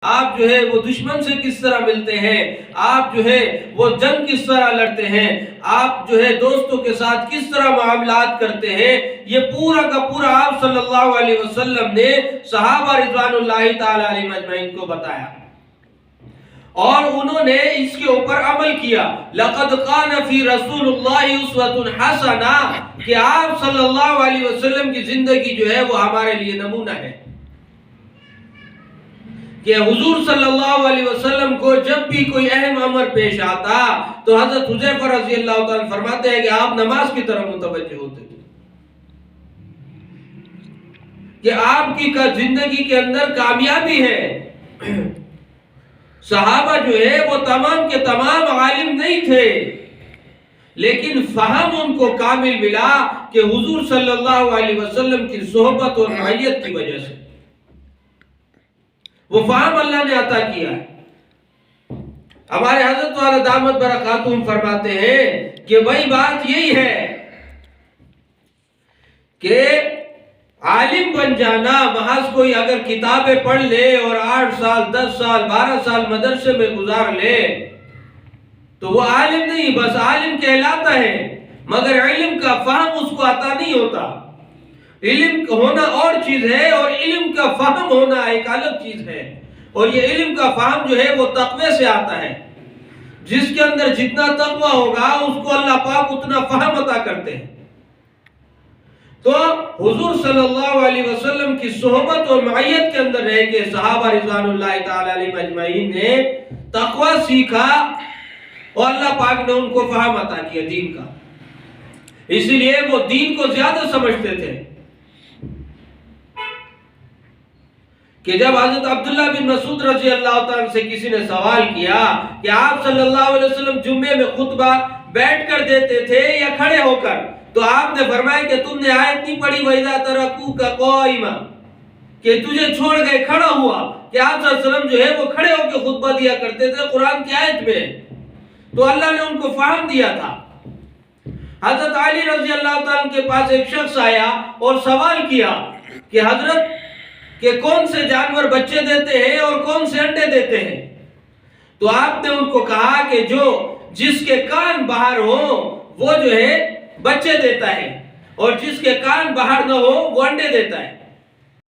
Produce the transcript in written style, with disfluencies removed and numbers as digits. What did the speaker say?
آپ جو ہے وہ دشمن سے کس طرح ملتے ہیں، آپ جو ہے وہ جنگ کس طرح لڑتے ہیں، آپ جو ہے دوستوں کے ساتھ کس طرح معاملات کرتے ہیں، یہ پورا کا پورا آپ صلی اللہ علیہ وسلم نے صحابہ رضوان اللہ تعالی علیہم اجمعین کو بتایا، اور انہوں نے اس کے اوپر عمل کیا۔ لقد کان فی رسول اللہ اسوۃ حسنہ، کہ آپ صلی اللہ علیہ وسلم کی زندگی جو ہے وہ ہمارے لیے نمونہ ہے، کہ حضور صلی اللہ علیہ وسلم کو جب بھی کوئی اہم امر پیش آتا تو حضرت حذیفہ رضی اللہ تعالیٰ فرماتے ہیں کہ آپ نماز کی طرف متوجہ ہوتے تھے، کہ آپ کی زندگی کے اندر کامیابی ہے۔ صحابہ جو ہے وہ تمام کے تمام عالم نہیں تھے، لیکن فہم ان کو کامل ملا کہ حضور صلی اللہ علیہ وسلم کی صحبت اور معیت کی وجہ سے وہ فہم اللہ نے عطا کیا ہے۔ ہمارے حضرت والا دامت برکاتہم فرماتے ہیں کہ وہی بات یہی ہے کہ عالم بن جانا، محض کوئی اگر کتابیں پڑھ لے اور 8 سال 10 سال 12 سال مدرسے میں گزار لے تو وہ عالم نہیں، بس عالم کہلاتا ہے، مگر علم کا فہم اس کو عطا نہیں ہوتا۔ علم ہونا اور چیز ہے اور علم کا فہم ہونا ایک الگ چیز ہے، اور یہ علم کا فہم جو ہے وہ تقوی سے آتا ہے۔ جس کے اندر جتنا تقوی ہوگا اس کو اللہ پاک اتنا فہم عطا کرتے ہیں۔ تو حضور صلی اللہ علیہ وسلم کی صحبت اور معیت کے اندر رہ کے صحابہ رضوان اللہ تعالی علیہم اجمعین نے تقوی سیکھا، اور اللہ پاک نے ان کو فہم عطا کیا دین کا، اسی لیے وہ دین کو زیادہ سمجھتے تھے۔ کہ جب حضرت عبداللہ بن مسعود رضی اللہ تعالیٰ سے کسی نے سوال کیا کہ آپ صلی اللہ علیہ وسلم جمعے میں خطبہ بیٹھ کر دیتے تھے یا کھڑے ہو کر، تو آپ نے فرمایا کہ تم نے آیت نہیں پڑھی وَإِذَا تَرَكُوكَ قَائِمًا، کہ تجھے چھوڑ گئے کھڑا ہوا، کہ آپ صلی اللہ علیہ وسلم جو ہے وہ کھڑے ہو کے خطبہ دیا کرتے تھے قرآن کی آیت میں، تو اللہ نے ان کو فہم دیا تھا۔ حضرت علی رضی اللہ تعالیٰ کے پاس ایک شخص آیا اور سوال کیا کہ حضرت کہ کون سے جانور بچے دیتے ہیں اور کون سے انڈے دیتے ہیں، تو آپ نے ان کو کہا کہ جس کے کان باہر ہو وہ جو ہے بچے دیتا ہے، اور جس کے کان باہر نہ ہو وہ انڈے دیتا ہے۔